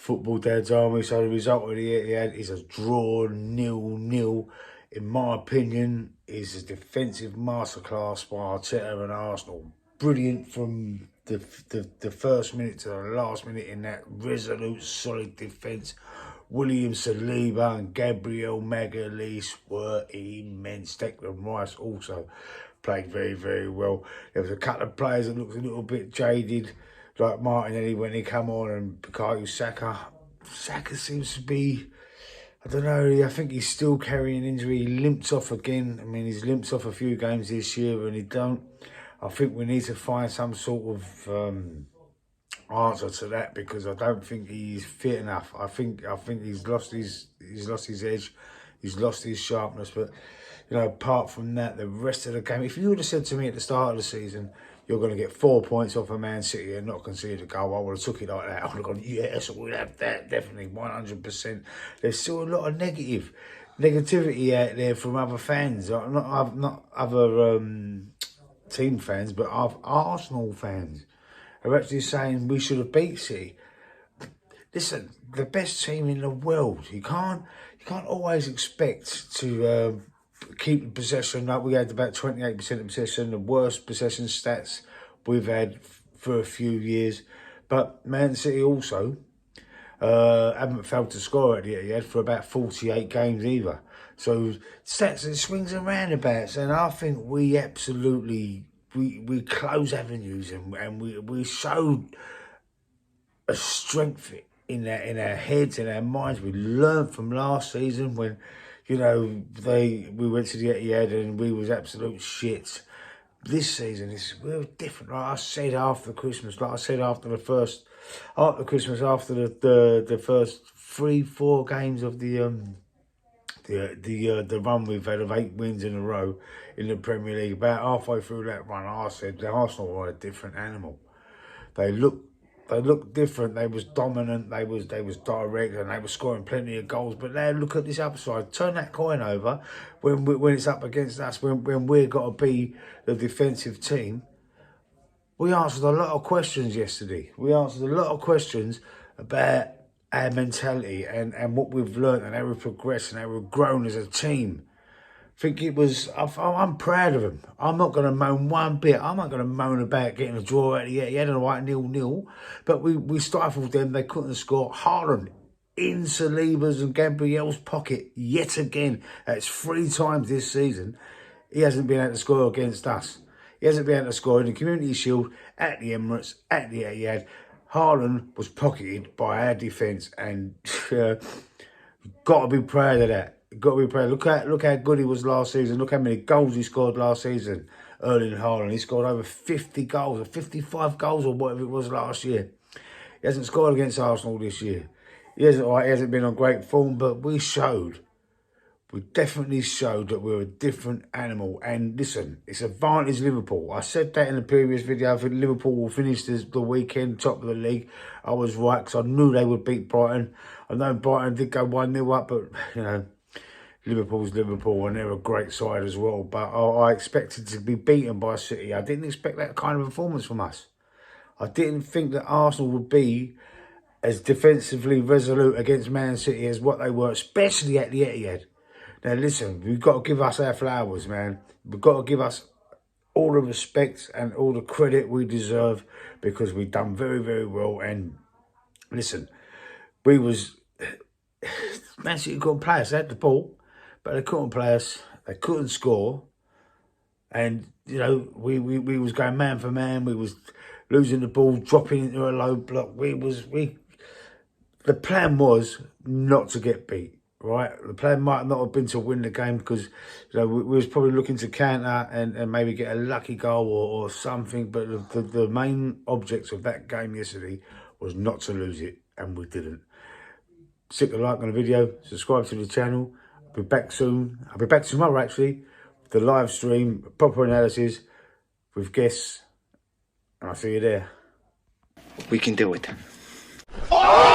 football dads, aren't we? So the result of the Etihad is a draw, 0-0. In my opinion, is a defensive masterclass by Arteta and Arsenal. Brilliant from the first minute to the last minute in that resolute, solid defence. William Saliba and Gabriel Magalhaes were immense. Declan Rice also played very, very well. There was a couple of players that looked a little bit jaded, like Martinelli when he come on, and Bukayo Saka. Saka seems to be, I don't know, I think he's still carrying an injury. He limps off again. I mean, he's limped off a few games this year and he don't. I think we need to find some sort of answer to that, because I don't think he's fit enough. I think he's lost his edge, he's lost his sharpness. But you know, apart from that, the rest of the game, if you would have said to me at the start of the season, you're going to get 4 points off of Man City and not concede a goal, I would have took it like that. I would have gone, yes, we'll have that, definitely, 100%. There's still a lot of negativity out there from other fans, not other team fans, but Arsenal fans are actually saying we should have beat City. Listen, the best team in the world. You can't always expect to keep possession up. We had about 28% of possession, the worst possession stats we've had for a few years. But Man City also haven't failed to score at the Etihad for about 48 games either. So stats and swings and roundabouts, and I think we absolutely we close avenues, and we showed a strength in our heads and our minds. We learned from last season when, you know, we went to the Etihad and we was absolute shit. This season we're different. Like I said after Christmas, after the first 3-4 games of the run we've had of 8 wins in a row in the Premier League, about halfway through that run, I said the Arsenal were a different animal. They looked different. They was dominant. They was direct, and they were scoring plenty of goals. But now look at this other side. Turn that coin over when it's up against us. When we've got to be the defensive team. We answered a lot of questions yesterday. We answered a lot of questions about our mentality and what we've learned and how we've progressed and how we've grown as a team. I think it was, I'm proud of him. I'm not going to moan one bit. I'm not going to moan about getting a draw out of the Etihad and a right 0-0. But we stifled them. They couldn't score. Haaland in Saliba's and Gabriel's pocket yet again. That's 3 times this season. He hasn't been able to score against us. He hasn't been able to score in the Community Shield, at the Emirates, at the Etihad. Haaland was pocketed by our defence, and got to be proud of that. Got to be proud. Look how good he was last season. Look how many goals he scored last season. Erling Haaland, he scored over 50 goals or 55 goals or whatever it was last year. He hasn't scored against Arsenal this year. He hasn't been on great form, but we definitely showed that we're a different animal. And listen, it's advantage Liverpool. I said that in the previous video. I think Liverpool will finish the weekend top of the league. I was right, because I knew they would beat Brighton. I know Brighton did go 1-0 up, but, you know, Liverpool's Liverpool, and they're a great side as well. But I expected to be beaten by City. I didn't expect that kind of performance from us. I didn't think that Arsenal would be as defensively resolute against Man City as what they were, especially at the Etihad. Now, listen, we've got to give us our flowers, man. We've got to give us all the respect and all the credit we deserve, because we've done very, very well. And listen, Man City couldn't play us. They had the ball, but they couldn't play us. They couldn't score. And, you know, we was going man for man. We was losing the ball, dropping into a low block. The plan was not to get beat. Right, the plan might not have been to win the game, because, you know, we was probably looking to counter and maybe get a lucky goal or something. But the main object of that game yesterday was not to lose it, and we didn't. Stick a like on the video, subscribe to the channel. I'll be back soon. I'll be back tomorrow, actually, with the live stream, proper analysis with guests, and I'll see you there. We can do it. Oh!